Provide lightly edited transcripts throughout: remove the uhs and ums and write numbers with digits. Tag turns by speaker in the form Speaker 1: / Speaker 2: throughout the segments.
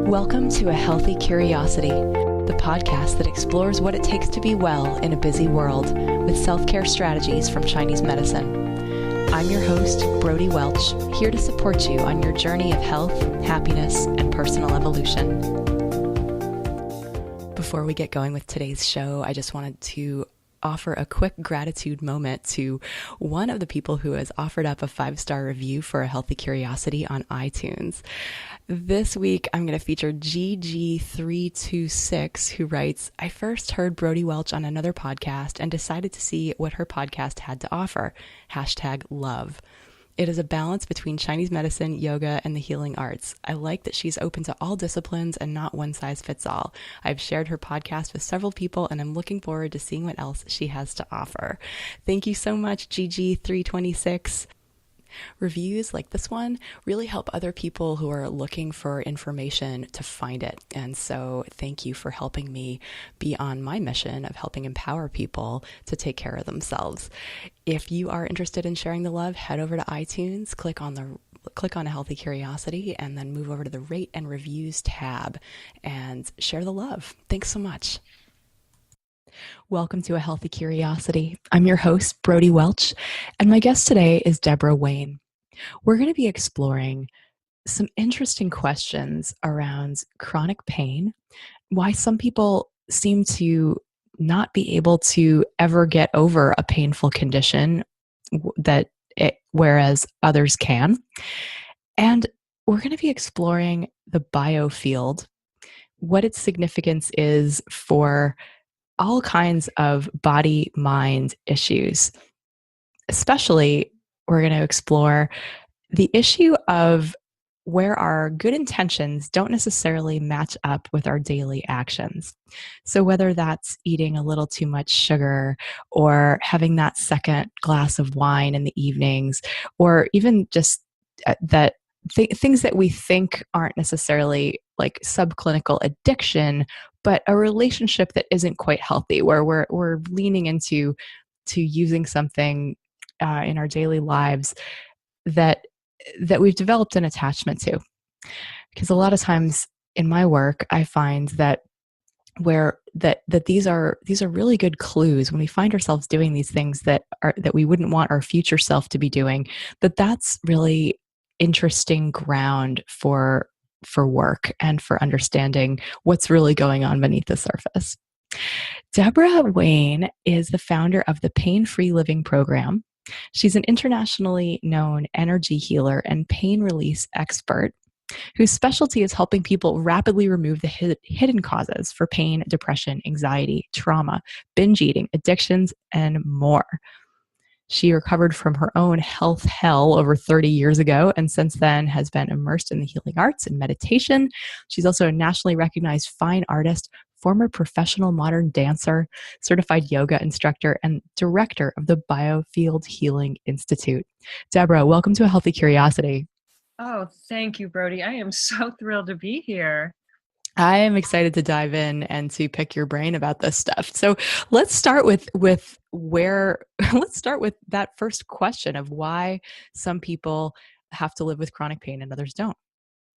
Speaker 1: Welcome to A Healthy Curiosity, the podcast that explores what it takes to be well in a busy world with self-care strategies from Chinese medicine. I'm your host, Brody Welch, here to support you on your journey of health, happiness, and personal evolution. Before we get going with today's show, I just wanted to offer a quick gratitude moment to one of the people who has offered up a 5-star review for A Healthy Curiosity on iTunes. This week, I'm going to feature GG326, who writes, I first heard Brody Welch on another podcast and decided to see what her podcast had to offer. #love. It is a balance between Chinese medicine, yoga, and the healing arts. I like that she's open to all disciplines and not one size fits all. I've shared her podcast with several people, and I'm looking forward to seeing what else she has to offer. Thank you so much, GG326. Reviews like this one really help other people who are looking for information to find it. And so thank you for helping me be on my mission of helping empower people to take care of themselves. If you are interested in sharing the love, head over to iTunes, click on A Healthy Curiosity, and then move over to the Rate and Reviews tab and share the love. Thanks so much. Welcome to A Healthy Curiosity. I'm your host, Brody Welch, and my guest today is Deborah Wayne. We're going to be exploring some interesting questions around chronic pain, why some people seem to not be able to ever get over a painful condition whereas others can. And we're going to be exploring the biofield, what its significance is for all kinds of body-mind issues. Especially, we're going to explore the issue of where our good intentions don't necessarily match up with our daily actions. So whether that's eating a little too much sugar or having that second glass of wine in the evenings, or even just things that we think aren't necessarily like subclinical addiction, but a relationship that isn't quite healthy, where we're leaning into using something in our daily lives that we've developed an attachment to. Because a lot of times in my work, I find that these are really good clues when we find ourselves doing these things that we wouldn't want our future self to be doing. That's really interesting ground for work and for understanding what's really going on beneath the surface. Deborah Wayne is the founder of the Pain-Free Living Program. She's an internationally known energy healer and pain release expert whose specialty is helping people rapidly remove the hidden causes for pain, depression, anxiety, trauma, binge eating, addictions, and more. She recovered from her own health hell over 30 years ago, and since then has been immersed in the healing arts and meditation. She's also a nationally recognized fine artist, former professional modern dancer, certified yoga instructor, and director of the Biofield Healing Institute. Deborah, welcome to A Healthy Curiosity.
Speaker 2: Oh, thank you, Brody. I am so thrilled to be here.
Speaker 1: I am excited to dive in and to pick your brain about this stuff. So let's start with that first question of why some people have to live with chronic pain and others don't.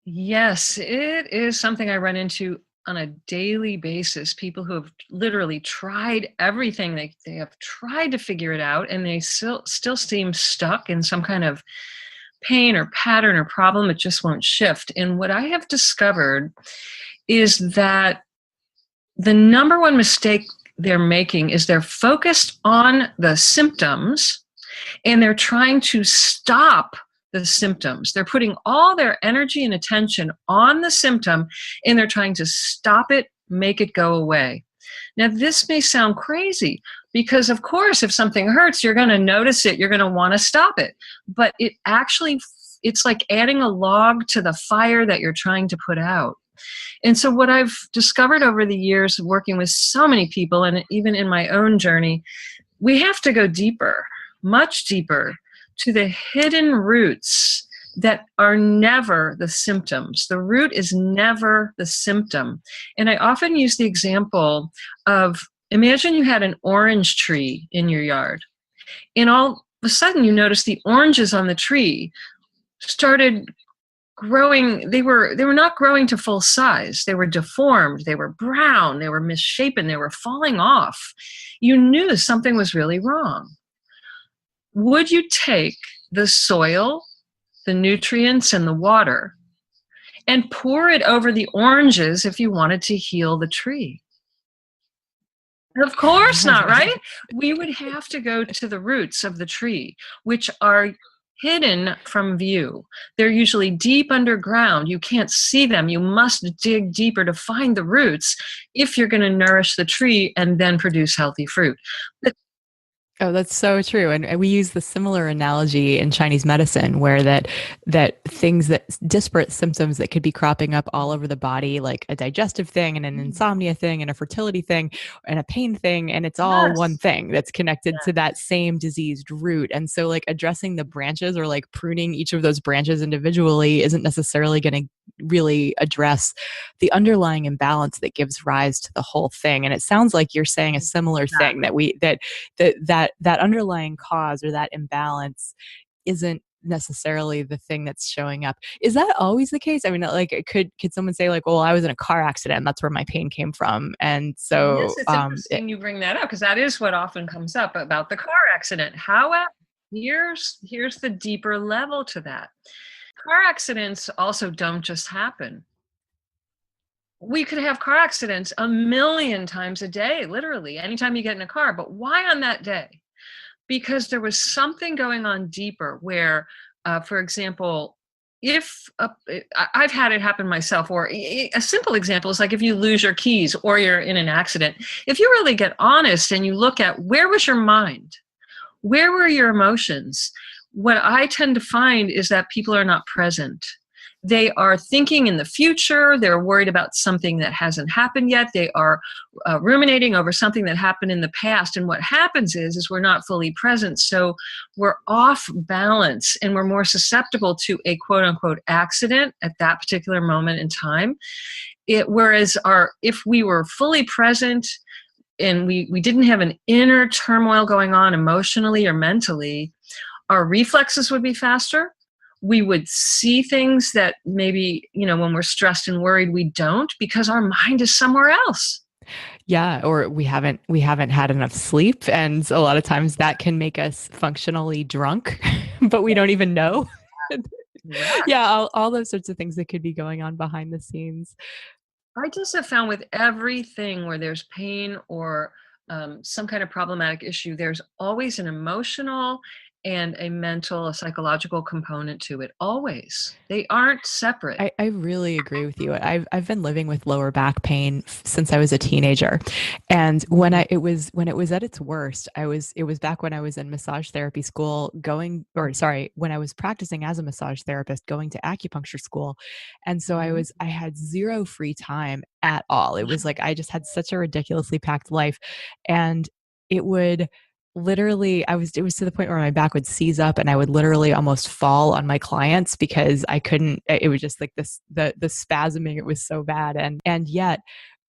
Speaker 2: Yes, it is something I run into on a daily basis. People who have literally tried everything. They have tried to figure it out, and they still seem stuck in some kind of pain or pattern or problem. It just won't shift. And what I have discovered is that the number one mistake they're making is they're focused on the symptoms and they're trying to stop the symptoms. They're putting all their energy and attention on the symptom and they're trying to stop it, make it go away. Now, this may sound crazy because, of course, if something hurts, you're going to notice it. You're going to want to stop it. But it's like adding a log to the fire that you're trying to put out. And so what I've discovered over the years of working with so many people, and even in my own journey, we have to go deeper, much deeper, to the hidden roots that are never the symptoms. The root is never the symptom. And I often use the example of, imagine you had an orange tree in your yard, and all of a sudden you notice the oranges on the tree started growing, they were not growing to full size. They were deformed, they were brown, they were misshapen, they were falling off. You knew something was really wrong. Would you take the soil, the nutrients, and the water and pour it over the oranges if you wanted to heal the tree? Of course not, right? We would have to go to the roots of the tree, which are hidden from view. They're usually deep underground. You can't see them. You must dig deeper to find the roots if you're going to nourish the tree and then produce healthy fruit. But
Speaker 1: Oh, that's so true. And we use the similar analogy in Chinese medicine where that things that disparate symptoms that could be cropping up all over the body, like a digestive thing and an insomnia thing and a fertility thing and a pain thing, and it's all one
Speaker 2: yes,
Speaker 1: thing that's connected to that same diseased root. And so like addressing the branches or like pruning each of those branches individually isn't necessarily going to really address the underlying imbalance that gives rise to the whole thing. And it sounds like you're saying a similar thing
Speaker 2: exactly.
Speaker 1: that underlying cause or that imbalance isn't necessarily the thing that's showing up. Is that always the case? I mean, like, could someone say like, "Well, I was in a car accident, and that's where my pain came from," and
Speaker 2: Yes,
Speaker 1: so
Speaker 2: it's interesting you bring that up because that is what often comes up about the car accident. However, here's the deeper level to that. Car accidents also don't just happen. We could have car accidents a million times a day, literally, anytime you get in a car. But why on that day? Because there was something going on deeper where, for example, if I've had it happen myself, or a simple example is like if you lose your keys or you're in an accident, if you really get honest and you look at where was your mind, where were your emotions, what I tend to find is that people are not present. They are thinking in the future. They're worried about something that hasn't happened yet. They are ruminating over something that happened in the past. And what happens is we're not fully present. So we're off balance and we're more susceptible to a quote unquote accident at that particular moment in time. Whereas if we were fully present and we didn't have an inner turmoil going on emotionally or mentally, our reflexes would be faster. We would see things that maybe, when we're stressed and worried, we don't because our mind is somewhere else.
Speaker 1: yeah, or we haven't had enough sleep, and a lot of times that can make us functionally drunk, but we don't even know.
Speaker 2: Correct.
Speaker 1: Yeah, all those sorts of things that could be going on behind the scenes.
Speaker 2: I just have found with everything where there's pain or some kind of problematic issue, there's always an emotional and a mental, a psychological component to it. Always. They aren't separate.
Speaker 1: I really agree with you. I've been living with lower back pain since I was a teenager, and when it was at its worst, it was back when I was in massage therapy school, when I was practicing as a massage therapist, going to acupuncture school, and so
Speaker 2: Mhm.
Speaker 1: I had zero free time at all. It was like I just had such a ridiculously packed life, and it would literally it was to the point where my back would seize up and I would literally almost fall on my clients because I couldn't. It was just like the spasming, it was so bad, and yet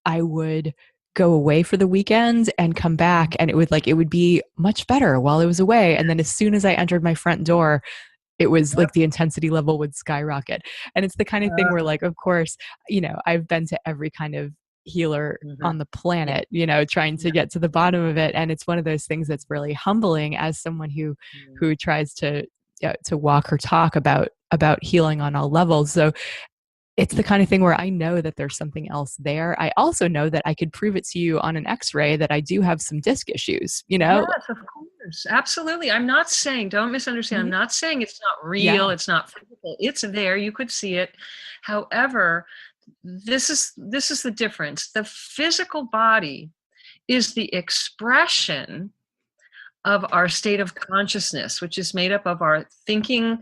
Speaker 1: I would go away for the weekend and come back and it would be much better while I was away, and then as soon as I entered my front door, it was like the intensity level would skyrocket. And it's the kind of thing where, like, of course, I've been to every kind of healer
Speaker 2: Mhm.
Speaker 1: on the
Speaker 2: Yeah,
Speaker 1: planet, trying to
Speaker 2: yeah,
Speaker 1: get to the bottom of it. And it's one of those things that's really humbling as someone
Speaker 2: yeah.
Speaker 1: who tries to walk or talk about healing on all levels. So it's the kind of thing where I know that there's something else there. I also know that I could prove it to you on an x-ray that I do have some disc issues.
Speaker 2: Yes, of course. Absolutely. I'm not saying, don't misunderstand. I'm
Speaker 1: Mhm.
Speaker 2: not saying it's not real,
Speaker 1: Yeah.
Speaker 2: it's not physical. It's there. You could see it. However, this is the difference. The physical body is the expression of our state of consciousness, which is made up of our thinking,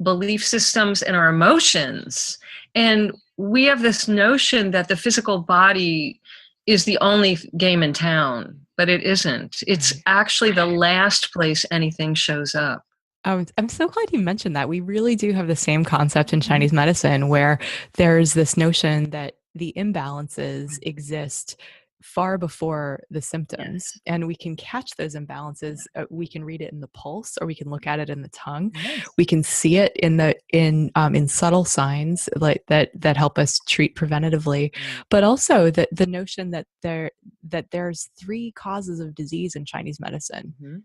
Speaker 2: belief systems, and our emotions. And we have this notion that the physical body is the only game in town, but it isn't. It's
Speaker 1: Right.
Speaker 2: actually the last place anything shows up.
Speaker 1: I'm so glad you mentioned that. We really do have the same concept in Chinese medicine where there's this notion that the imbalances exist far before the symptoms,
Speaker 2: Yes.
Speaker 1: and we can catch those imbalances. We can read it in the pulse, or we can look at it in the tongue.
Speaker 2: Yes.
Speaker 1: We can see it in subtle signs like that help us treat preventatively.
Speaker 2: Right.
Speaker 1: But also the notion that there's three causes of disease in Chinese medicine.
Speaker 2: Mm-hmm.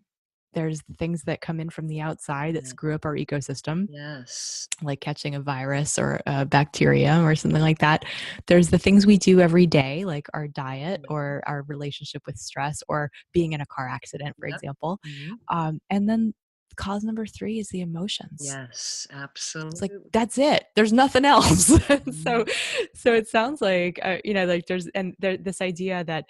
Speaker 1: There's things that come in from the outside that
Speaker 2: Yeah.
Speaker 1: screw up our ecosystem,
Speaker 2: Yes.
Speaker 1: like catching a virus or a bacteria or something like that. There's the things we do every day, like our diet or our relationship with stress or being in a car accident, for
Speaker 2: Yep.
Speaker 1: example.
Speaker 2: Mm-hmm.
Speaker 1: And then cause number three is the emotions.
Speaker 2: Yes,
Speaker 1: It's like,
Speaker 2: absolutely.
Speaker 1: that's it. There's nothing else. so,
Speaker 2: Mhm.
Speaker 1: so it sounds like, like this idea that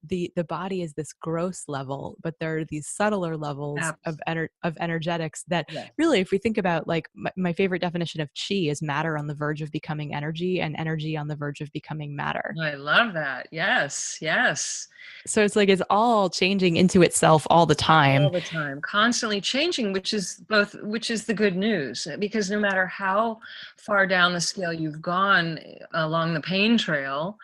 Speaker 1: the body is this gross level, but there are these subtler levels
Speaker 2: Abs-
Speaker 1: of energetics that
Speaker 2: yes.
Speaker 1: really, if we think about, like, my favorite definition of chi is matter on the verge of becoming energy and energy on the verge of becoming matter.
Speaker 2: I love that. Yes, yes.
Speaker 1: So it's like, it's all changing into itself all the
Speaker 2: All
Speaker 1: time.
Speaker 2: the time, constantly changing, which is the good news, because no matter how far down the scale you've gone along the pain trail,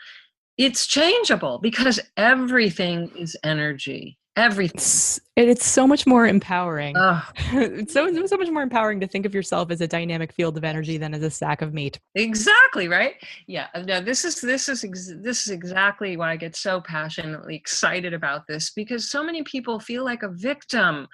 Speaker 2: it's changeable because everything is energy. Everything.
Speaker 1: It's so much more empowering.
Speaker 2: Oh,
Speaker 1: It's so much more empowering to think of yourself as a dynamic field of energy
Speaker 2: yes.
Speaker 1: than as a sack of meat.
Speaker 2: Exactly, right? Yeah. No, this is exactly why I get so passionately excited about this, because so many people feel like a victim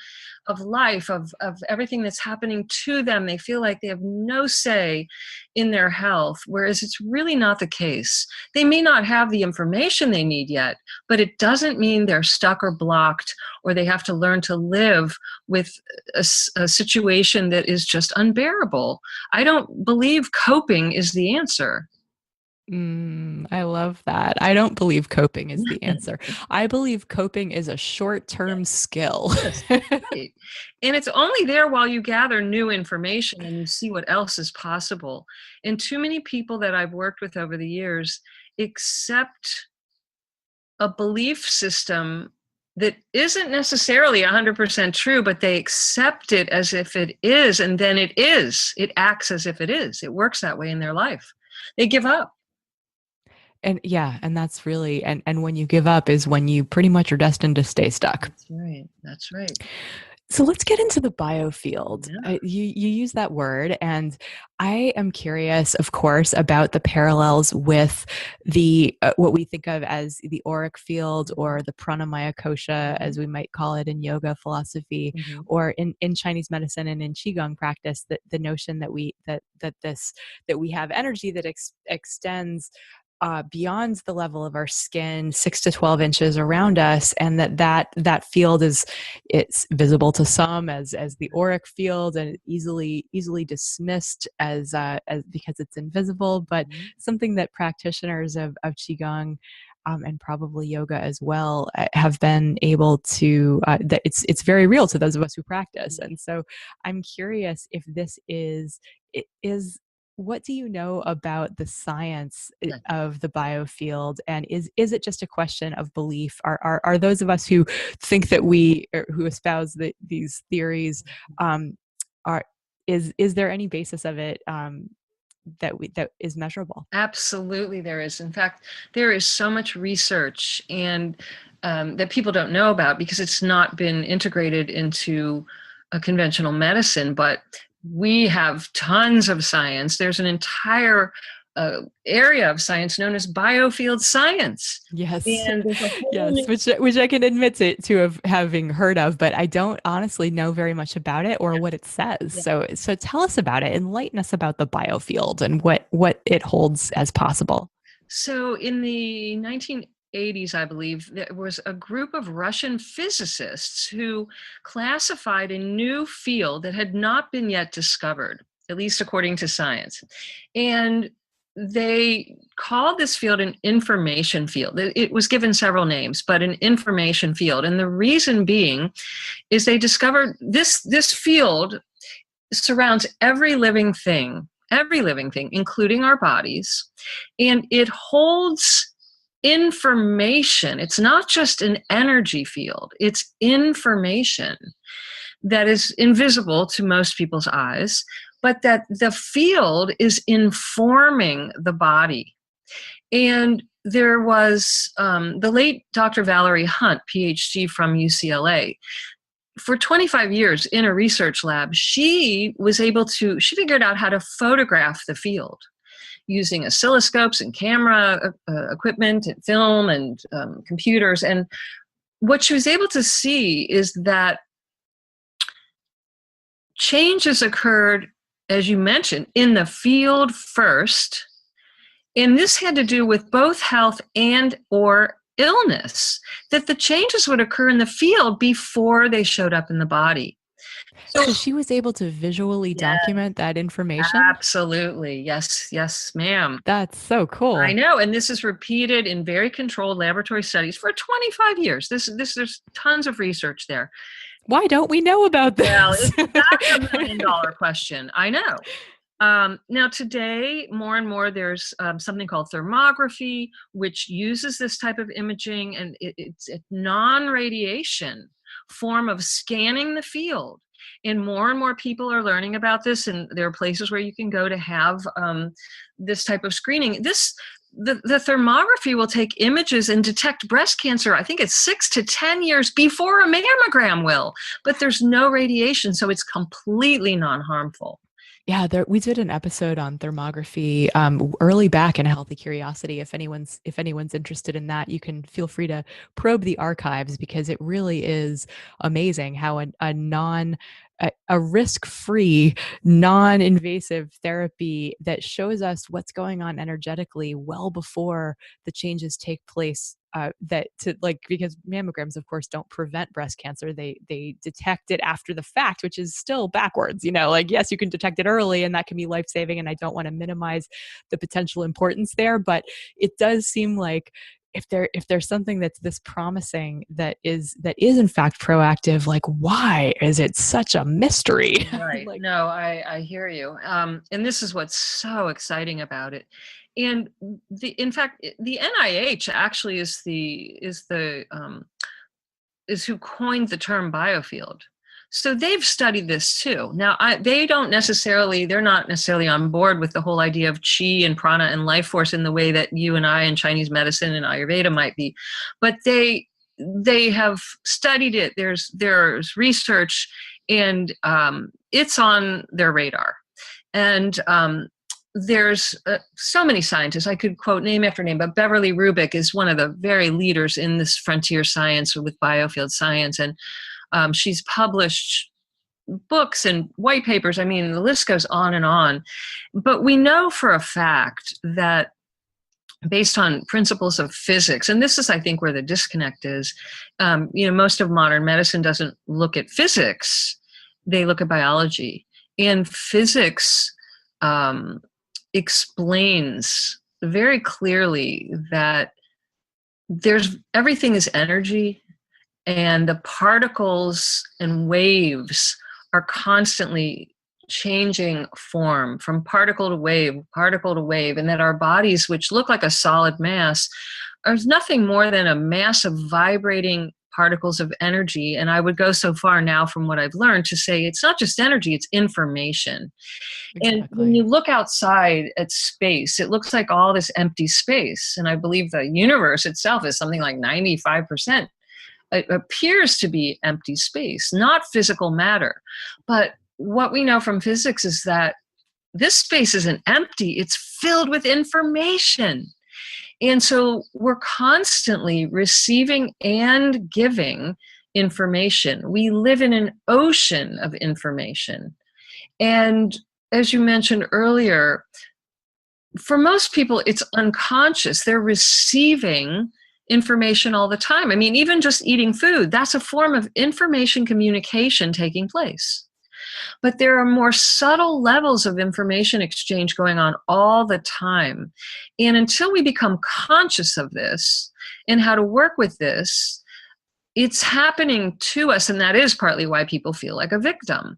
Speaker 2: of life, of everything that's happening to them. They feel like they have no say in their health, whereas it's really not the case. They may not have the information they need yet, but it doesn't mean they're stuck or blocked, or they have to learn to live with a situation that is just unbearable. I don't believe coping is the answer.
Speaker 1: I love that. I don't believe coping is the answer. I believe coping is a short-term
Speaker 2: Yes.
Speaker 1: skill.
Speaker 2: Yes, right. And it's only there while you gather new information and you see what else is possible. And too many people that I've worked with over the years accept a belief system that isn't necessarily 100% true, but they accept it as if it is, and then it is. It acts as if it is. It works that way in their life. They give up.
Speaker 1: And yeah, and that's really, and when you give up is when you pretty much are destined to stay stuck.
Speaker 2: That's right. That's right.
Speaker 1: So let's get into the biofield.
Speaker 2: Yeah.
Speaker 1: You use that word, and I am curious, of course, about the parallels with the what we think of as the auric field, or the pranamaya kosha,
Speaker 2: Mhm.
Speaker 1: as we might call it in yoga philosophy,
Speaker 2: Mhm.
Speaker 1: or in Chinese medicine and in qigong practice. That the notion that we have energy that extends beyond the level of our skin, 6 to 12 inches around us, and that field is, it's visible to some as the auric field, and easily dismissed as because it's invisible, but
Speaker 2: Mhm.
Speaker 1: something that practitioners of qigong, and probably yoga as well, have been able to, that it's very real to those of us who practice.
Speaker 2: Mhm.
Speaker 1: And so I'm curious if this is what do you know about the science
Speaker 2: Yeah.
Speaker 1: of the biofield, and is it just a question of belief? Are those of us who think that who espouse these theories, um, are is there any basis of it, that is measurable?
Speaker 2: Absolutely, there is. In fact, there is so much research and that people don't know about because it's not been integrated into a conventional medicine. But we have tons of science. There's an entire area of science known as biofield science,
Speaker 1: Yes,
Speaker 2: and there's a whole
Speaker 1: yes,
Speaker 2: new.
Speaker 1: which I can admit to have having heard of, but I don't honestly know very much about it or what it says.
Speaker 2: Yeah.
Speaker 1: So tell us about it. Enlighten us about the biofield and what it holds as possible.
Speaker 2: So in the 1980s, I believe, there was a group of Russian physicists who classified a new field that had not been yet discovered, at least according to science. And they called this field an information field. It was given several names, but an information field. And the reason being is they discovered this field surrounds every living thing, including our bodies, and it holds information. It's not just an energy field, it's information that is invisible to most people's eyes, but that the field is informing the body. And there was the late Dr. Valerie Hunt, PhD from UCLA. For 25 years in a research lab, she figured out how to photograph the field using oscilloscopes and camera equipment and film and computers. And what she was able to see is that changes occurred, as you mentioned, in the field first. And this had to do with both health and or illness, that the changes would occur in the field before they showed up in the body.
Speaker 1: So she was able to visually
Speaker 2: Yeah,
Speaker 1: document that information?
Speaker 2: absolutely. Yes, yes, ma'am.
Speaker 1: That's so
Speaker 2: I
Speaker 1: cool.
Speaker 2: know, and this is repeated in very controlled laboratory studies for 25 years. There's tons of research there.
Speaker 1: Why don't we know about
Speaker 2: Well,
Speaker 1: this?
Speaker 2: that's $1 million question. I know. Now, today, more and more, there's something called thermography, which uses this type of imaging, and it's a non-radiation form of scanning the field. And more people are learning about this, and there are places where you can go to have this type of screening. The thermography will take images and detect breast cancer. I think it's 6 to 10 years before a mammogram will, but there's no radiation, so it's completely non-harmful.
Speaker 1: Yeah, we did an episode on thermography early back in A Healthy Curiosity. If anyone's interested in that, you can feel free to probe the archives, because it really is amazing how a risk-free, non-invasive therapy that shows us what's going on energetically well before the changes take place. Because mammograms, of course, don't prevent breast cancer. They detect it after the fact, which is still backwards. Yes, you can detect it early, and that can be life-saving. And I don't want to minimize the potential importance there, but it does seem like if there's something that's this promising that is in fact proactive, like, why is it such a mystery?
Speaker 2: Right.
Speaker 1: Like,
Speaker 2: No, I hear you. And this is what's so exciting about it. And in fact, the NIH actually is who coined the term biofield. So they've studied this too. Now, they're not necessarily on board with the whole idea of chi and prana and life force in the way that you and I in Chinese medicine and Ayurveda might be, but they have studied it. There's research, and it's on their radar. And there's so many scientists I could quote name after name, but Beverly Rubik is one of the very leaders in this frontier science with biofield science. And she's published books and white papers. I mean, the list goes on and on. But we know for a fact that based on principles of physics, and this is, I think, where the disconnect is, most of modern medicine doesn't look at physics. They look at biology. And physics explains very clearly that everything is energy, and the particles and waves are constantly changing form from particle to wave, and that our bodies, which look like a solid mass, are nothing more than a mass of vibrating particles of energy. And I would go so far now, from what I've learned, to say it's not just energy, it's information. And when
Speaker 1: exactly.
Speaker 2: you look outside at space, it looks like all this empty space. And I believe the universe itself is something like 95%. It appears to be empty space, not physical matter. But what we know from physics is that this space isn't empty, it's filled with information. And so we're constantly receiving and giving information. We live in an ocean of information. And as you mentioned earlier, for most people, it's unconscious. They're receiving information all the time. I mean, even just eating food, that's a form of information communication taking place. But there are more subtle levels of information exchange going on all the time. And until we become conscious of this and how to work with this, it's happening to us. And that is partly why people feel like a victim.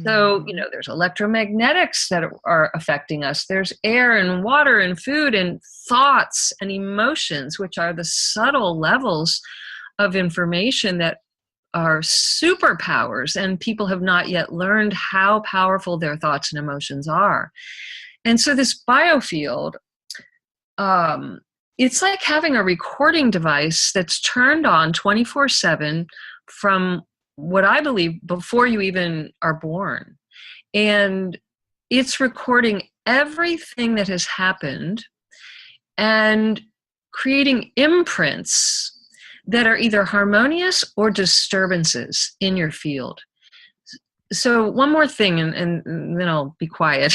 Speaker 2: So,
Speaker 1: Mhm.
Speaker 2: there's electromagnetics that are affecting us. There's air and water and food and thoughts and emotions, which are the subtle levels of information that are superpowers. And people have not yet learned how powerful their thoughts and emotions are. And so this biofield um, it's like having a recording device that's turned on 24/7 from what I believe before you even are born. And it's recording everything that has happened and creating imprints that are either harmonious or disturbances in your field. So one more thing, and then I'll be quiet.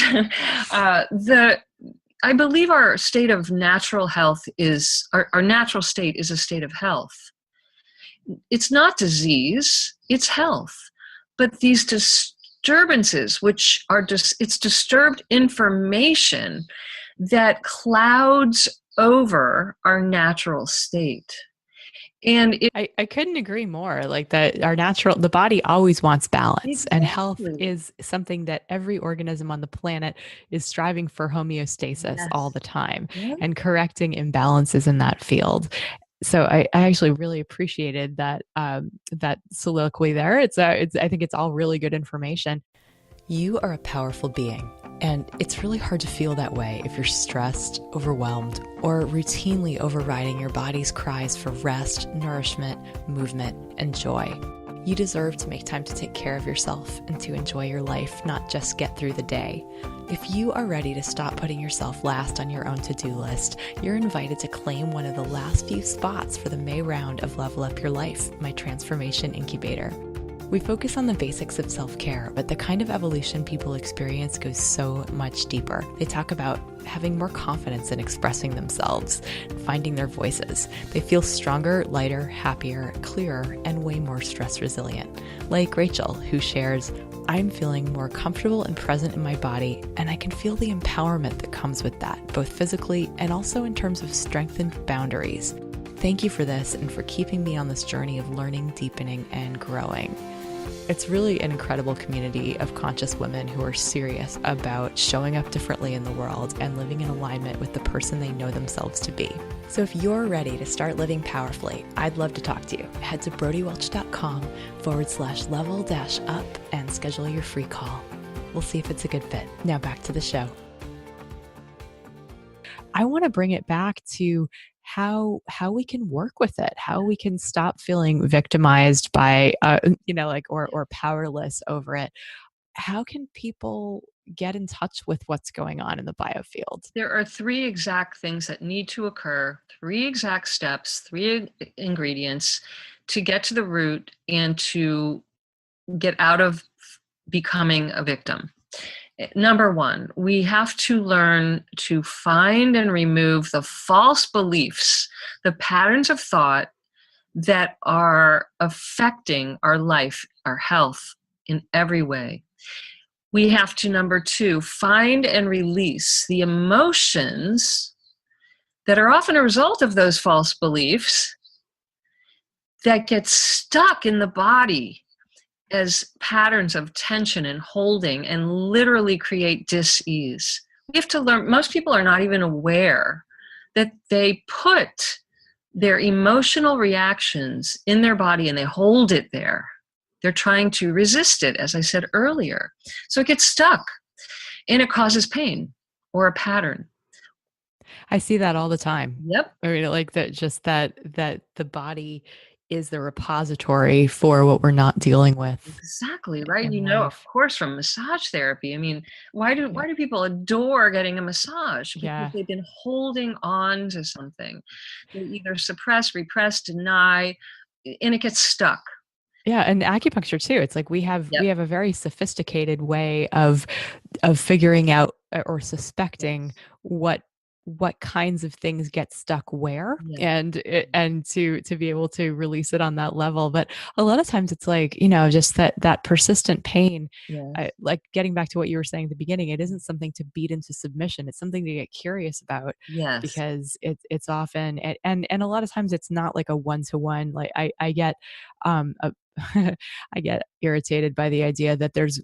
Speaker 2: I believe our state of natural health is, our natural state is a state of health. It's not disease, it's health. But these disturbances, which are just, it's disturbed information that clouds over our natural state. And
Speaker 1: I couldn't agree more. Like that, the body always wants balance, and health
Speaker 2: exactly.
Speaker 1: is something that every organism on the planet is striving for homeostasis all
Speaker 2: Yes.
Speaker 1: the time
Speaker 2: Yeah.
Speaker 1: and correcting imbalances in that field. So I actually really appreciated that that soliloquy there. I think it's all really good information. You are a powerful being, and it's really hard to feel that way if you're stressed, overwhelmed, or routinely overriding your body's cries for rest, nourishment, movement, and joy. You deserve to make time to take care of yourself and to enjoy your life, not just get through the day. If you are ready to stop putting yourself last on your own to-do list, you're invited to claim one of the last few spots for the May round of Level Up Your Life, my transformation incubator. We focus on the basics of self-care, but the kind of evolution people experience goes so much deeper. They talk about having more confidence in expressing themselves, finding their voices. They feel stronger, lighter, happier, clearer, and way more stress resilient. Like Rachel, who shares, I'm feeling more comfortable and present in my body, and I can feel the empowerment that comes with that, both physically and also in terms of strengthened boundaries. Thank you for this and for keeping me on this journey of learning, deepening, and growing. It's really an incredible community of conscious women who are serious about showing up differently in the world and living in alignment with the person they know themselves to be. So if you're ready to start living powerfully, I'd love to talk to you. Head to brodywelch.com/level-up and schedule your free call. We'll see if it's a good fit. Now back to the show. I want to bring it back to how we can work with it, how we can stop feeling victimized by or powerless over it. How can people get in touch with what's going on in the biofield?
Speaker 2: There are three exact things that need to occur, three exact steps, three ingredients to get to the root and to get out of becoming a victim. Number one, we have to learn to find and remove the false beliefs, the patterns of thought that are affecting our life, our health in every way. We have to, number two, find and release the emotions that are often a result of those false beliefs that get stuck in the body as patterns of tension and holding and literally create dis-ease. We have to learn, most people are not even aware that they put their emotional reactions in their body and they hold it there. They're trying to resist it, as I said earlier. So it gets stuck and it causes pain or a pattern.
Speaker 1: I see that all the time.
Speaker 2: Yep.
Speaker 1: I mean, like that, just that the body is the repository for what we're not dealing with
Speaker 2: Exactly, right.
Speaker 1: in
Speaker 2: You know, of
Speaker 1: life.
Speaker 2: course, from massage therapy. I mean,
Speaker 1: Yeah.
Speaker 2: why do people adore getting a massage? Because
Speaker 1: Yeah.
Speaker 2: they've been holding on to something. They either suppress, repress, deny, and it gets stuck.
Speaker 1: Yeah, and acupuncture too. It's like
Speaker 2: Yep.
Speaker 1: we have a very sophisticated way of figuring out or suspecting
Speaker 2: Yes.
Speaker 1: what kinds of things get stuck where,
Speaker 2: Yeah.
Speaker 1: and to be able to release it on that level. But a lot of times it's like, just that persistent pain.
Speaker 2: Yes.
Speaker 1: Like getting back to what you were saying at the beginning, it isn't something to beat into submission. It's something to get curious about,
Speaker 2: Yes.
Speaker 1: because it's often, and a lot of times it's not like a one-to-one. Like I get a I get irritated by the idea that there's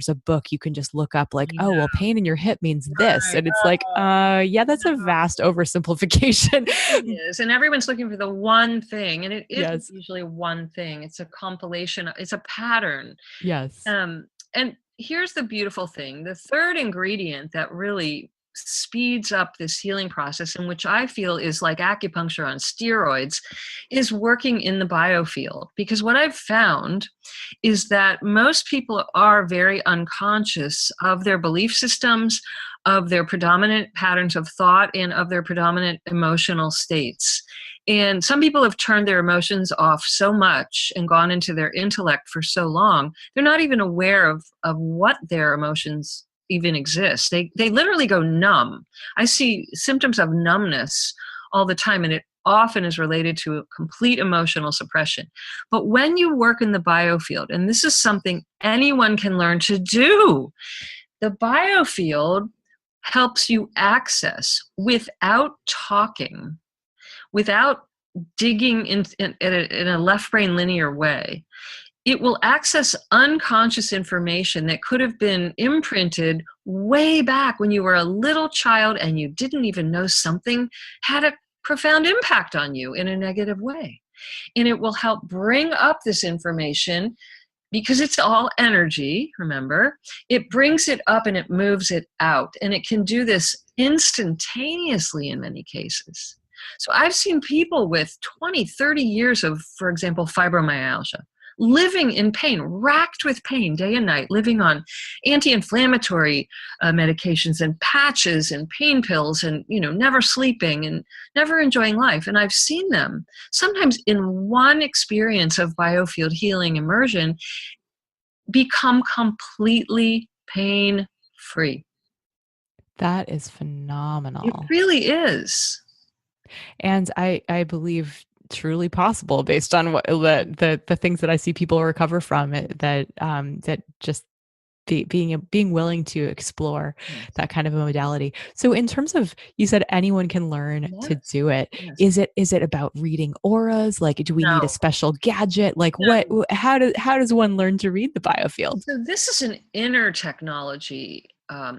Speaker 1: a book you can just look up, like,
Speaker 2: I
Speaker 1: oh,
Speaker 2: know.
Speaker 1: well, pain in your hip means this.
Speaker 2: Right.
Speaker 1: And it's like, yeah, that's a vast oversimplification.
Speaker 2: It really is. And everyone's looking for the one thing, and it isn't
Speaker 1: Yes.
Speaker 2: usually one thing. It's a compilation, it's a pattern.
Speaker 1: Yes.
Speaker 2: And here's the beautiful thing. The third ingredient that really speeds up this healing process, and which I feel is like acupuncture on steroids, is working in the biofield. Because what I've found is that most people are very unconscious of their belief systems, of their predominant patterns of thought, and of their predominant emotional states. And some people have turned their emotions off so much and gone into their intellect for so long, they're not even aware of what their emotions even exist. They literally go numb. I see symptoms of numbness all the time, and it often is related to a complete emotional suppression. But when you work in the biofield, and this is something anyone can learn to do, the biofield helps you access without talking, without digging in a left brain linear way. It will access unconscious information that could have been imprinted way back when you were a little child and you didn't even know something had a profound impact on you in a negative way. And it will help bring up this information because it's all energy, remember? It brings it up and it moves it out. And it can do this instantaneously in many cases. So I've seen people with 20, 30 years of, for example, fibromyalgia, living in pain, racked with pain day and night, living on anti-inflammatory medications and patches and pain pills and, never sleeping and never enjoying life. And I've seen them sometimes in one experience of biofield healing immersion become completely pain-free.
Speaker 1: That is
Speaker 2: It
Speaker 1: phenomenal.
Speaker 2: really is.
Speaker 1: And I believe truly possible based on what the things that I see people recover from it, that just being willing to explore
Speaker 2: Yes.
Speaker 1: that kind of a modality. So in terms of, you said anyone can learn to
Speaker 2: Yes.
Speaker 1: do it.
Speaker 2: Yes.
Speaker 1: Is it about reading auras? Like, do we need a
Speaker 2: No.
Speaker 1: special gadget? Like
Speaker 2: No.
Speaker 1: how does one learn to read the biofield?
Speaker 2: So this is an inner technology,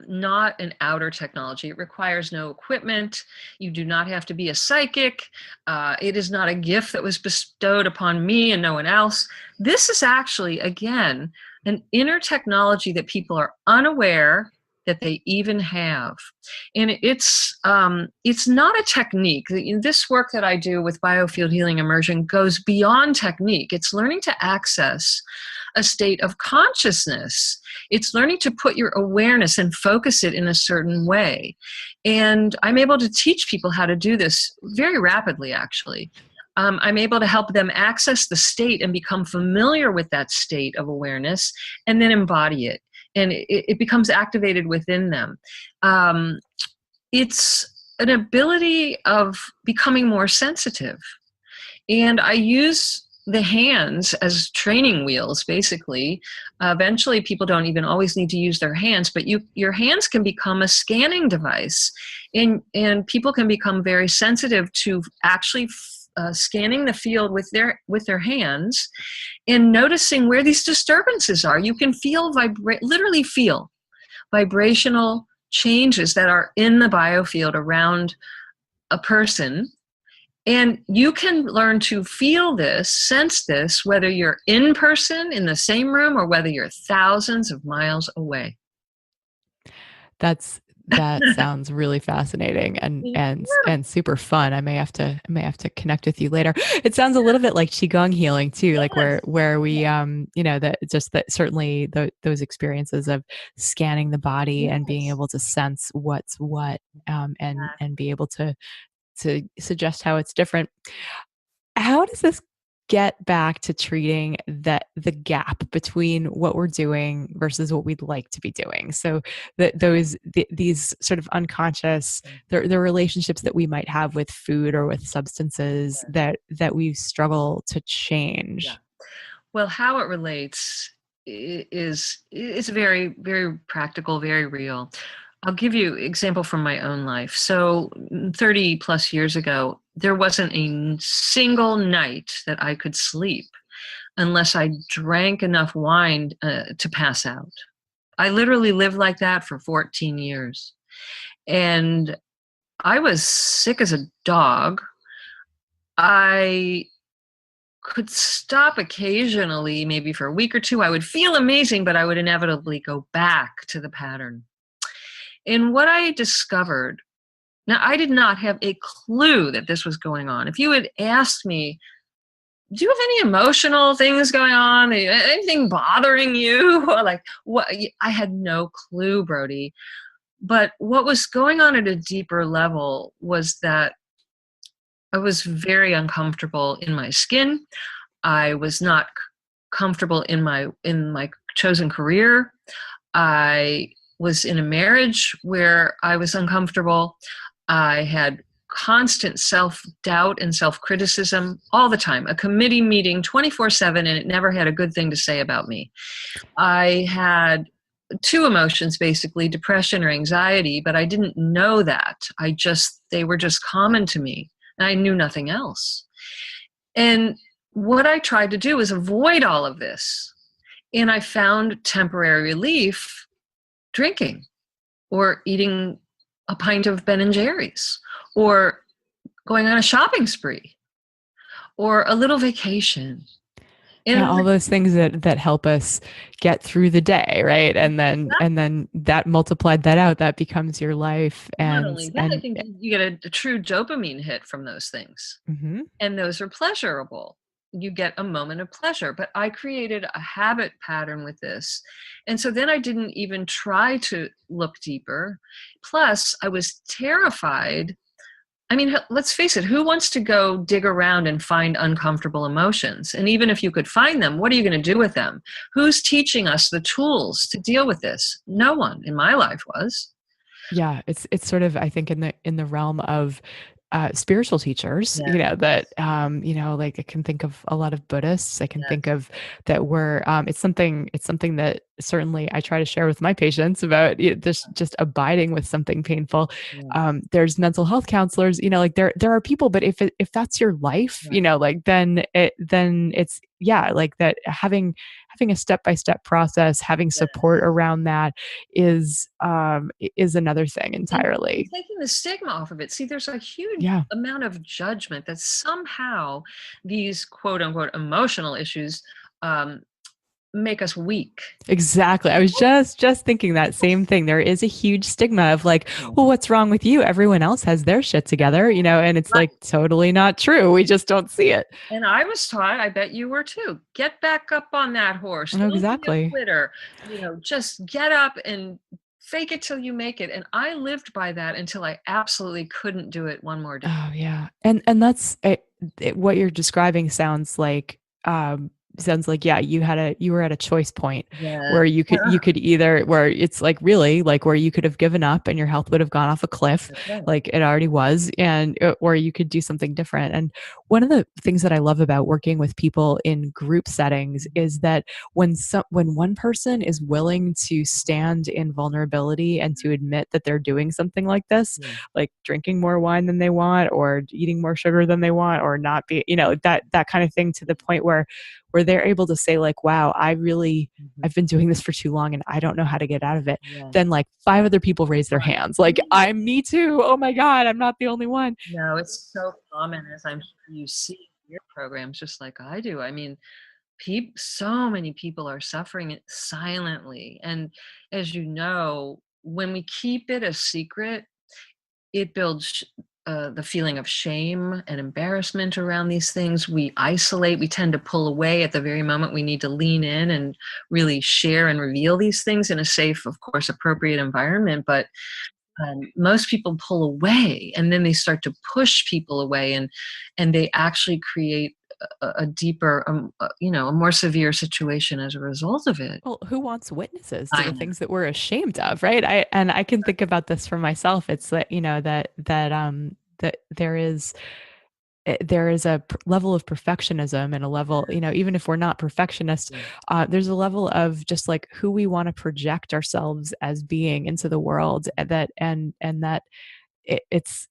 Speaker 2: not an outer technology. It requires no equipment. You do not have to be a psychic. It is not a gift that was bestowed upon me and no one else. This is actually, again, an inner technology that people are unaware that they even have. And it's not a technique. This work that I do with Biofield Healing Immersion goes beyond technique. It's learning to access a state of consciousness. It's learning to put your awareness and focus it in a certain way. And I'm able to teach people how to do this very rapidly, actually. I'm able to help them access the state and become familiar with that state of awareness and then embody it. And it becomes activated within them. It's an ability of becoming more sensitive. And I use the hands as training wheels, basically. Eventually, people don't even always need to use their hands, but your hands can become a scanning device. And people can become very sensitive to actually scanning the field with their hands and noticing where these disturbances are. You can literally feel vibrational changes that are in the biofield around a person. And you can learn to feel this, sense this, whether you're in person in the same room or whether you're thousands of miles away.
Speaker 1: That sounds really fascinating and super fun. I may have to connect with you later. It sounds a little bit like qigong healing too, like
Speaker 2: Yes.
Speaker 1: where we that certainly those experiences of scanning the body and being
Speaker 2: Yes.
Speaker 1: able to sense what's what, and be
Speaker 2: Exactly.
Speaker 1: able to suggest how it's different. How does this get back to treating the gap between what we're doing versus what we'd like to be doing? So these sort of unconscious, the relationships that we might have with food or with substances that we struggle to
Speaker 2: Yeah.
Speaker 1: change.
Speaker 2: Well, how it relates is very, very practical, very real. I'll give you an example from my own life. So 30 plus years ago, there wasn't a single night that I could sleep unless I drank enough wine to pass out. I literally lived like that for 14 years. And I was sick as a dog. I could stop occasionally, maybe for a week or two. I would feel amazing, but I would inevitably go back to the pattern. And what I discovered, now I did not have a clue that this was going on. If you had asked me, do you have any emotional things going on? Anything bothering you? Or like, what? I had no clue, Brody. But what was going on at a deeper level was that I was very uncomfortable in my skin. I was not comfortable in my chosen career. I was in a marriage where I was uncomfortable. I had constant self-doubt and self-criticism all the time. A committee meeting 24/7, and it never had a good thing to say about me. I had two emotions, basically, depression or anxiety, but I didn't know that. They were just common to me, and I knew nothing else. And what I tried to do was avoid all of this. And I found temporary relief drinking or eating a pint of Ben and Jerry's or going on a shopping spree or a little vacation.
Speaker 1: Yeah,
Speaker 2: And
Speaker 1: all those things that help us get through the day, right? And then that multiplied that out, that becomes your life.
Speaker 2: not
Speaker 1: and
Speaker 2: only that, I
Speaker 1: and
Speaker 2: think you get a true dopamine hit from those things.
Speaker 1: mhm.
Speaker 2: And those are pleasurable. You get a moment of pleasure. But I created a habit pattern with this. And so then I didn't even try to look deeper. Plus, I was terrified. I mean, let's face it, who wants to go dig around and find uncomfortable emotions? And even if you could find them, what are you going to do with them? Who's teaching us the tools to deal with this? No one in my life was.
Speaker 1: Yeah, it's sort of, I think, in the realm of spiritual teachers,
Speaker 2: Yeah,
Speaker 1: that like I can think of a lot of Buddhists. I can think
Speaker 2: yes,
Speaker 1: of that were it's something that certainly I try to share with my patients about, this just abiding with something painful.
Speaker 2: yeah,
Speaker 1: There's mental health counselors, like there are people, but if that's your life,
Speaker 2: right.
Speaker 1: like then it's, yeah, like that, having a step-by-step process, having
Speaker 2: Yeah.
Speaker 1: support around that is another thing
Speaker 2: And
Speaker 1: entirely.
Speaker 2: taking the stigma off of it. See, there's a huge
Speaker 1: Yeah,
Speaker 2: amount of judgment that somehow these quote unquote emotional issues um, make us weak.
Speaker 1: exactly. I was just thinking that same thing. There is a huge stigma of like, well, what's wrong with you? Everyone else has their shit together, and it's like
Speaker 2: Right.
Speaker 1: totally not true. We just don't see it.
Speaker 2: And I was taught, I bet you were too, get back up on that horse.
Speaker 1: Oh,
Speaker 2: Don't be a
Speaker 1: exactly.
Speaker 2: quitter. Just get up and fake it till you make it. And I lived by that until I absolutely couldn't do it one more day.
Speaker 1: Oh, yeah. And that's what you're describing sounds like, yeah, you were at a choice point
Speaker 2: Yeah.
Speaker 1: where you could either, where it's like, really, like, where you could have given up and your health would have gone off a cliff,
Speaker 2: That's right.
Speaker 1: like it already was, and or you could do something different. And one of the things that I love about working with people in group settings is that when one person is willing to stand in vulnerability and to admit that they're doing something like this,
Speaker 2: Yeah.
Speaker 1: like drinking more wine than they want, or eating more sugar than they want, or not be, that kind of thing, to the point where they're able to say, like, wow,
Speaker 2: Mhm.
Speaker 1: I've been doing this for too long and I don't know how to get out of it.
Speaker 2: Yeah.
Speaker 1: Then like five other people raise their hands, like, I'm me too. Oh my God, I'm not the only one.
Speaker 2: No, it's so common, as I'm sure you see in your programs just like I do. I mean, so many people are suffering it silently. And as you know, when we keep it a secret, it builds the feeling of shame and embarrassment around these things. We isolate, we tend to pull away at the very moment we need to lean in and really share and reveal these things in a safe, of course, appropriate environment. But most people pull away, and then they start to push people away, and they actually create a deeper, a more severe situation as a result of it.
Speaker 1: Well, who wants witnesses to
Speaker 2: I
Speaker 1: the
Speaker 2: know.
Speaker 1: things that we're ashamed of, right? I can think about this for myself. It's that, that there is a level of perfectionism, and a level, even if we're not perfectionists,
Speaker 2: Yeah,
Speaker 1: there's a level of just like who we want to project ourselves as being into the world, and that it's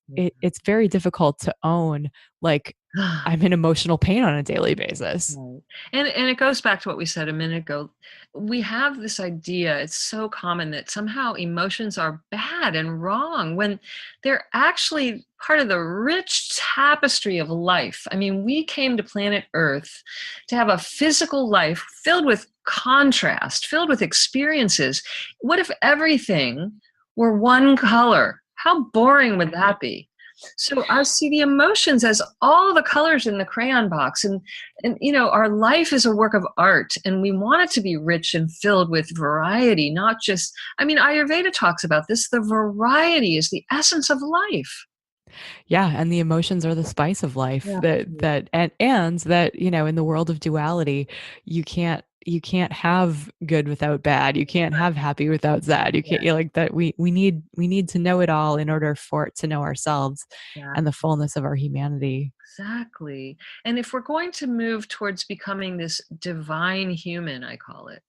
Speaker 1: very difficult to own, like,
Speaker 2: yeah.
Speaker 1: I'm in emotional pain on a daily basis.
Speaker 2: Right. And it goes back to what we said a minute ago. We have this idea, it's so common, that somehow emotions are bad and wrong when they're actually part of the rich tapestry of life. I mean, we came to planet Earth to have a physical life filled with contrast, filled with experiences. What if everything were one color. How boring would that be? So I see the emotions as all the colors in the crayon box. And our life is a work of art, and we want it to be rich and filled with variety, not just, Ayurveda talks about this. The variety is the essence of life.
Speaker 1: Yeah, and the emotions are the spice of life.
Speaker 2: Yeah.
Speaker 1: And that, in the world of duality, you can't have good without bad. You can't have happy without sad. You can't, like that. We need to know it all in order for it to know ourselves
Speaker 2: Yeah.
Speaker 1: and the fullness of our humanity.
Speaker 2: Exactly. And if we're going to move towards becoming this divine human, I call it,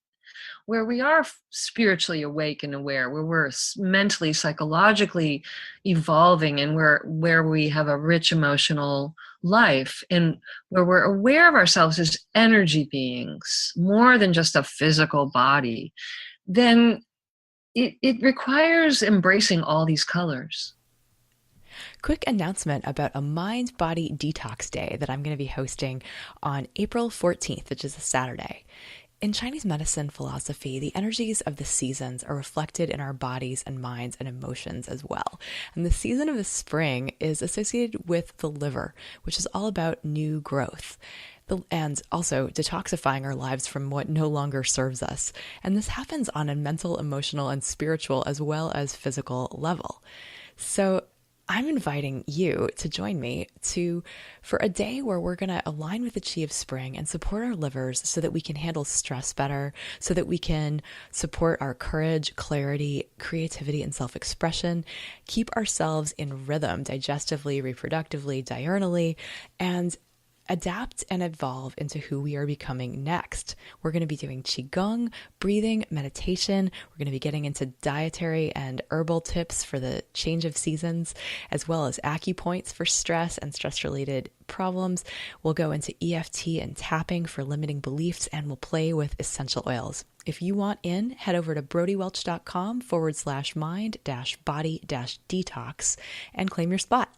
Speaker 2: where we are spiritually awake and aware, where we're mentally, psychologically evolving, and where we have a rich emotional life, and where we're aware of ourselves as energy beings, more than just a physical body, then it requires embracing all these colors.
Speaker 1: Quick announcement about a mind body detox day that I'm going to be hosting on April 14th, which is a Saturday. In Chinese medicine philosophy, the energies of the seasons are reflected in our bodies and minds and emotions as well. And the season of the spring is associated with the liver, which is all about new growth. And also detoxifying our lives from what no longer serves us. And this happens on a mental, emotional, and spiritual as well as physical level. So I'm inviting you to join me for a day where we're going to align with the chi of spring and support our livers so that we can handle stress better, so that we can support our courage, clarity, creativity, and self-expression, keep ourselves in rhythm digestively, reproductively, diurnally, and adapt and evolve into who we are becoming next. We're going to be doing Qigong, breathing, meditation. We're going to be getting into dietary and herbal tips for the change of seasons, as well as acupoints for stress and stress-related problems. We'll go into EFT and tapping for limiting beliefs, and we'll play with essential oils. If you want in, head over to brodywelch.com/mind-body-detox and claim your spot.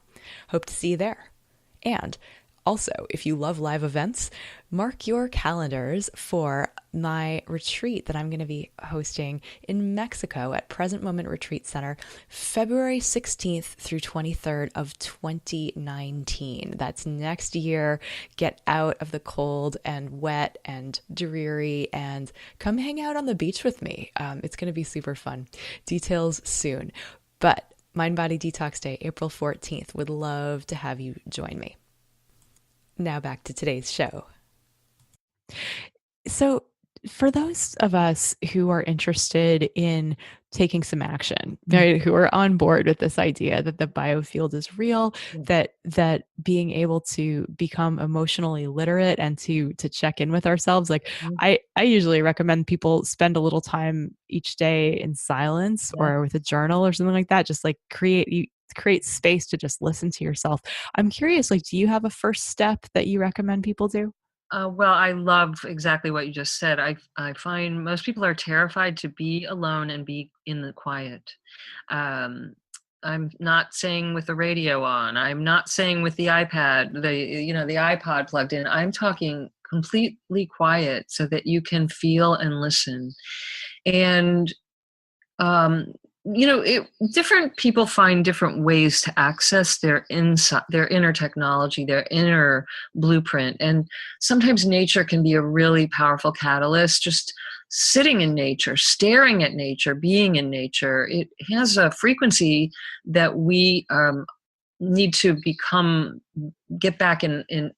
Speaker 1: Hope to see you there. And also, if you love live events, mark your calendars for my retreat that I'm going to be hosting in Mexico at Present Moment Retreat Center, February 16th through 23rd of 2019. That's next year. Get out of the cold and wet and dreary and come hang out on the beach with me. It's going to be super fun. Details soon. But Mind Body Detox Day, April 14th. Would love to have you join me. Now back to today's show. So, for those of us who are interested in taking some action, right, who are on board with this idea that the biofield is real, that being able to become emotionally literate and to check in with ourselves, like I usually recommend people spend a little time each day in silence or with a journal or something like that. Just like create space to just listen to yourself. I'm curious, like, do you have a first step that you recommend people do?
Speaker 2: Well, I love exactly what you just said. I find most people are terrified to be alone and be in the quiet. Um, I'm not saying with the radio on. I'm not saying with the iPad, the iPod plugged in. I'm talking completely quiet so that you can feel and listen. And um, different people find different ways to access their inside, their inner technology, their inner blueprint. And sometimes nature can be a really powerful catalyst. Just sitting in nature, staring at nature, being in nature, it has a frequency that we need to get back in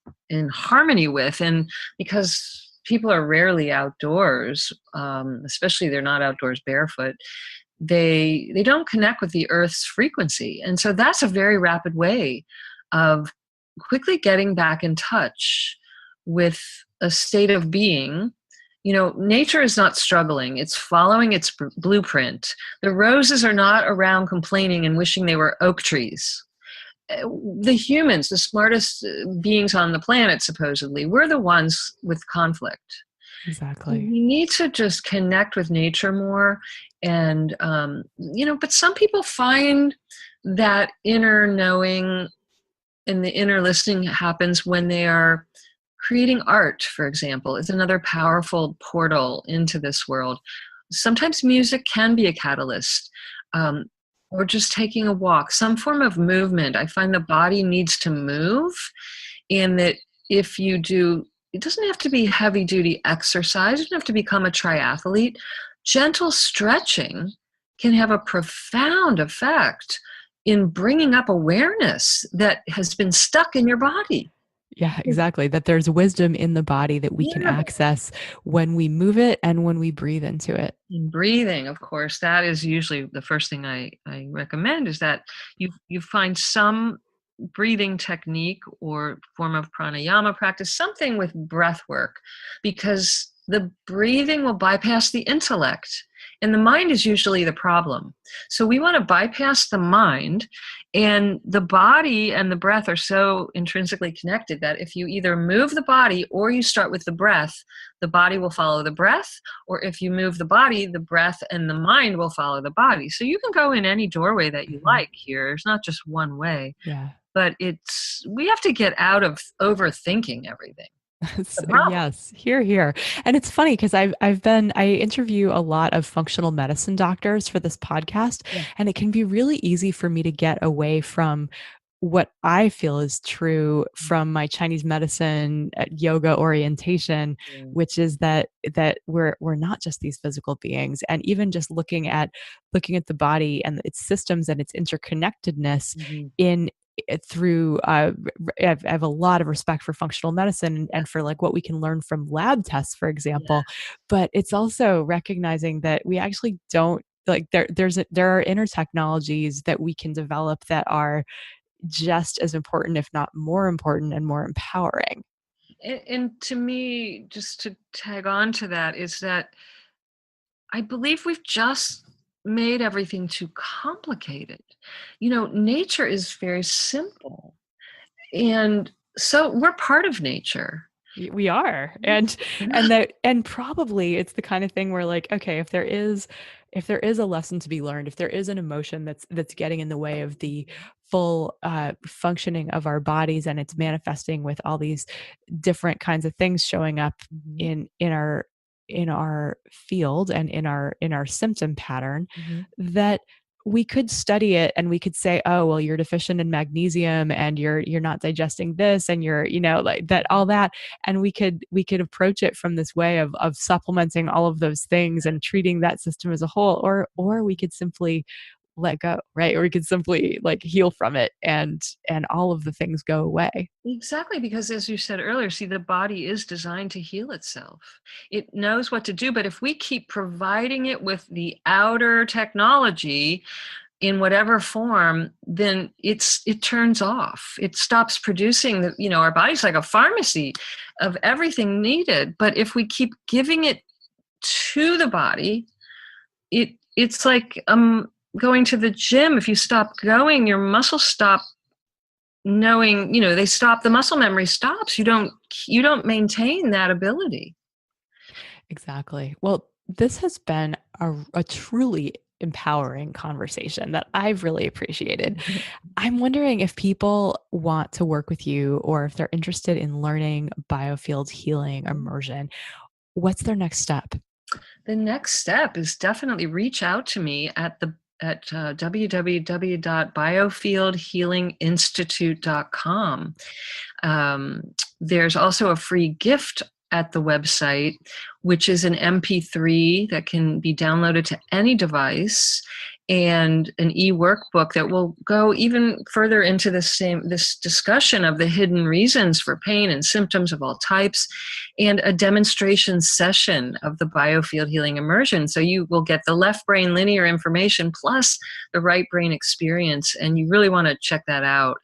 Speaker 2: harmony with. And because people are rarely outdoors, especially they're not outdoors barefoot, they don't connect with the earth's frequency. And so that's a very rapid way of quickly getting back in touch with a state of being. Nature is not struggling, it's following its blueprint. The roses are not around complaining and wishing they were oak trees. The humans, the smartest beings on the planet, supposedly, we're the ones with conflict.
Speaker 1: Exactly.
Speaker 2: We need to just connect with nature more. And, but some people find that inner knowing and the inner listening happens when they are creating art, for example. Is another powerful portal into this world. Sometimes music can be a catalyst. or just taking a walk, some form of movement. I find the body needs to move, and that if you do, it doesn't have to be heavy duty exercise, you don't have to become a triathlete. Gentle stretching can have a profound effect in bringing up awareness that has been stuck in your body.
Speaker 1: Yeah, exactly. That there's wisdom in the body that we can
Speaker 2: Yeah.
Speaker 1: access when we move it and when we breathe into it.
Speaker 2: And breathing, of course, that is usually the first thing I recommend, is that you find some breathing technique or form of pranayama practice, something with breath work, because the breathing will bypass the intellect. And the mind is usually the problem. So we want to bypass the mind, and the body and the breath are so intrinsically connected that if you either move the body or you start with the body will follow the breath, or if you move the body, the breath and the mind will follow the body. So you can go in any doorway that you
Speaker 1: Mhm.
Speaker 2: like here. There's not just one way,
Speaker 1: Yeah.
Speaker 2: but we have to get out of overthinking everything. The problem.
Speaker 1: Yes, here, here. And it's funny because I interview a lot of functional medicine doctors for this podcast,
Speaker 2: Yeah.
Speaker 1: and it can be really easy for me to get away from what I feel is true from my Chinese medicine yoga orientation,
Speaker 2: Yeah.
Speaker 1: which is that we're not just these physical beings, and even just looking at the body and its systems and its interconnectedness
Speaker 2: Mhm.
Speaker 1: in through I have a lot of respect for functional medicine and for like what we can learn from lab tests, for
Speaker 2: Yeah.
Speaker 1: example. But it's also recognizing that we actually don't like there are inner technologies that we can develop that are just as important, if not more important and more empowering.
Speaker 2: And to me, just to tag on to that, is that I believe we've just made everything too complicated. Nature is very simple. And so we're part of nature.
Speaker 1: We are. And probably it's the kind of thing where like, okay, if there is a lesson to be learned, if there is an emotion that's getting in the way of the full functioning of our bodies, and it's manifesting with all these different kinds of things showing up
Speaker 2: Mhm,
Speaker 1: in our field and in our symptom pattern,
Speaker 2: mhm,
Speaker 1: that we could study it and we could say, oh well, you're deficient in magnesium and you're not digesting this, and you're like that, all that. And we could approach it from this way of supplementing all of those things and treating that system as a whole, or we could simply let go, right? Or we could simply like heal from it, and all of the things go away.
Speaker 2: exactly, because as you said earlier, see, the body is designed to heal itself. It knows what to do, but if we keep providing it with the outer technology in whatever form, then it turns off. It stops producing our body's like a pharmacy of everything needed. But if we keep giving it to the body, it's like going to the gym. If you stop going, your muscles stop knowing, they stop, the muscle memory stops. You don't maintain that ability.
Speaker 1: Exactly. Well, this has been a truly empowering conversation that I've really appreciated. I'm wondering if people want to work with you or if they're interested in learning biofield healing immersion, what's their next step?
Speaker 2: The next step is definitely reach out to me at www.biofieldhealinginstitute.com. There's also a free gift at the website, which is an MP3 that can be downloaded to any device, and an e-workbook that will go even further into this discussion of the hidden reasons for pain and symptoms of all types, and a demonstration session of the biofield healing immersion. So you will get the left brain linear information plus the right brain experience, and you really want to check that out.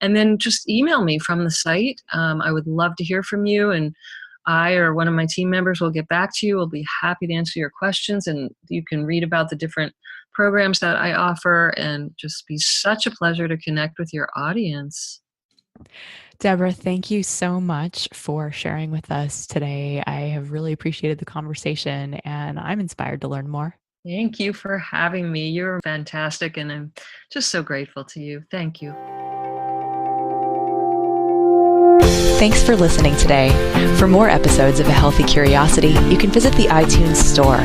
Speaker 2: And then just email me from the site. I would love to hear from you, and I or one of my team members will get back to you. We'll be happy to answer your questions, and you can read about the different programs that I offer, and just be such a pleasure to connect with your audience.
Speaker 1: Deborah, thank you so much for sharing with us today. I have really appreciated the conversation and I'm inspired to learn more.
Speaker 2: Thank you for having me. You're fantastic, and I'm just so grateful to you. Thank you.
Speaker 1: Thanks for listening today. For more episodes of A Healthy Curiosity, you can visit the iTunes store.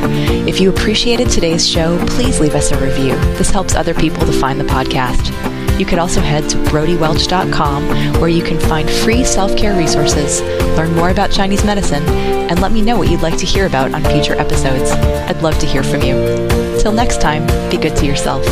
Speaker 1: If you appreciated today's show, please leave us a review. This helps other people to find the podcast. You could also head to brodywelch.com, where you can find free self-care resources, learn more about Chinese medicine, and let me know what you'd like to hear about on future episodes. I'd love to hear from you. Till next time, be good to yourself.